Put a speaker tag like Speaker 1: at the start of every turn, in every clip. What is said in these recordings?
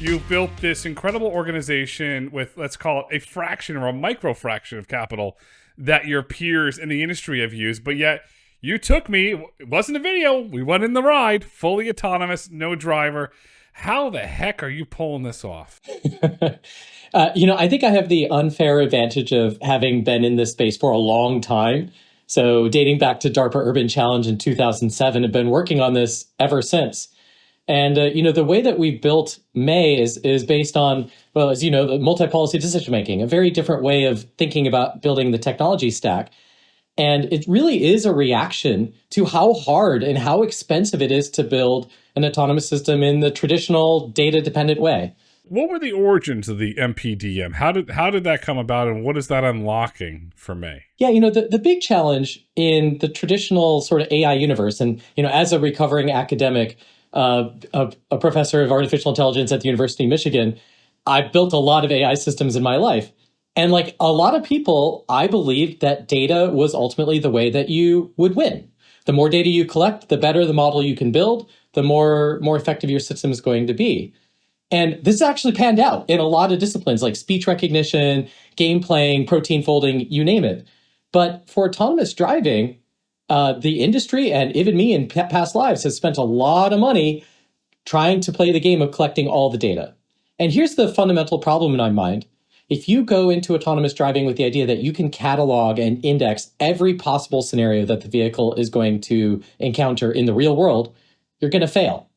Speaker 1: You've built this incredible organization with, let's call it, a fraction or a micro fraction of capital that your peers in the industry have used, but yet you took me, it wasn't a video, we went in the ride, fully autonomous, no driver. How the heck are you pulling this off?
Speaker 2: I think I have the unfair advantage of having been in this space for a long time. So dating back to DARPA Urban Challenge in 2007, I've been working on this ever since. And, the way that we built May is based on, well, as you know, the multi-policy decision-making, a very different way of thinking about building the technology stack. And it really is a reaction to how hard and how expensive it is to build an autonomous system in the traditional data-dependent way.
Speaker 1: What were the origins of the MPDM? How did that come about, and what is that unlocking for May?
Speaker 2: Yeah, the big challenge in the traditional sort of AI universe, and, as a recovering academic, a professor of artificial intelligence at the University of Michigan, I've built a lot of AI systems in my life. And like a lot of people, I believed that data was ultimately the way that you would win. The more data you collect, the better the model you can build, the more effective your system is going to be. And this actually panned out in a lot of disciplines like speech recognition, game playing, protein folding, you name it. But for autonomous driving, the industry and even me in past lives has spent a lot of money trying to play the game of collecting all the data. And here's the fundamental problem in my mind. If you go into autonomous driving with the idea that you can catalog and index every possible scenario that the vehicle is going to encounter in the real world, you're going to fail.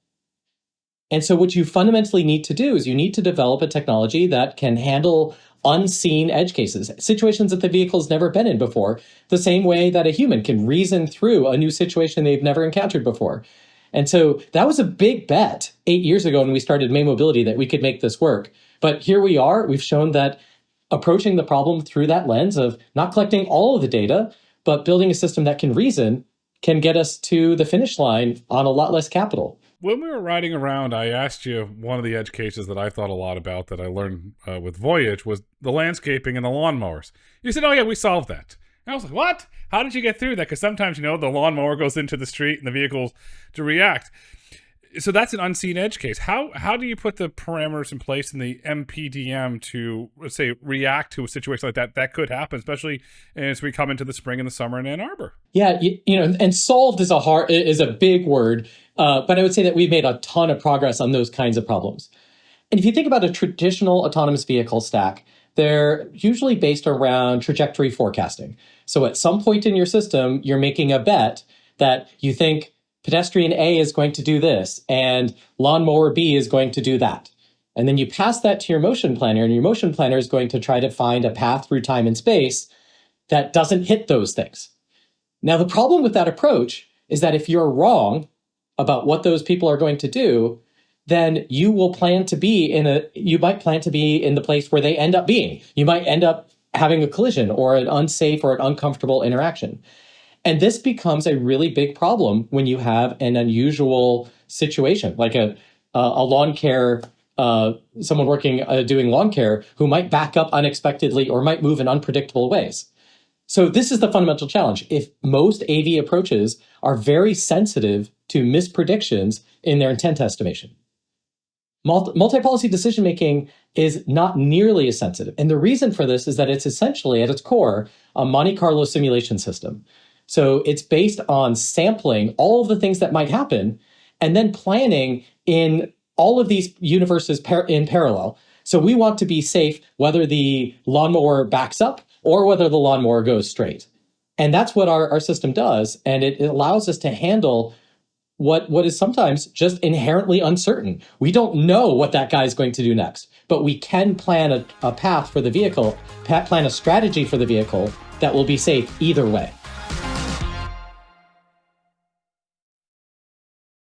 Speaker 2: And so what you fundamentally need to do is you need to develop a technology that can handle unseen edge cases, situations that the vehicle's never been in before, the same way that a human can reason through a new situation they've never encountered before. And so that was a big bet 8 years ago when we started May Mobility that we could make this work. But here we are. We've shown that approaching the problem through that lens of not collecting all of the data, but building a system that can reason can get us to the finish line on a lot less capital.
Speaker 1: When we were riding around, I asked you one of the edge cases that I thought a lot about that I learned with Voyage was the landscaping and the lawnmowers. You said, oh yeah, we solved that. And I was like, what? How did you get through that? Because sometimes, the lawnmower goes into the street and the vehicles to react. So that's an unseen edge case. How do you put the parameters in place in the MPDM to, let's say, react to a situation like that? That could happen, especially as we come into the spring and the summer in Ann Arbor.
Speaker 2: Yeah, and solved is a big word, but I would say that we've made a ton of progress on those kinds of problems. And if you think about a traditional autonomous vehicle stack, they're usually based around trajectory forecasting. So at some point in your system, you're making a bet that you think pedestrian A is going to do this, and lawnmower B is going to do that. And then you pass that to your motion planner, and your motion planner is going to try to find a path through time and space that doesn't hit those things. Now, the problem with that approach is that if you're wrong about what those people are going to do, then you might plan to be in the place where they end up being. You might end up having a collision or an unsafe or an uncomfortable interaction. And this becomes a really big problem when you have an unusual situation, like a lawn care, someone working doing lawn care who might back up unexpectedly or might move in unpredictable ways. So this is the fundamental challenge. If most AV approaches are very sensitive to mispredictions in their intent estimation, multi-policy decision-making is not nearly as sensitive. And the reason for this is that it's essentially, at its core, a Monte Carlo simulation system. So it's based on sampling all of the things that might happen and then planning in all of these universes in parallel. So we want to be safe whether the lawnmower backs up or whether the lawnmower goes straight. And that's what our system does. And it allows us to handle what is sometimes just inherently uncertain. We don't know what that guy is going to do next, but we can plan a path for the vehicle, plan a strategy for the vehicle that will be safe either way.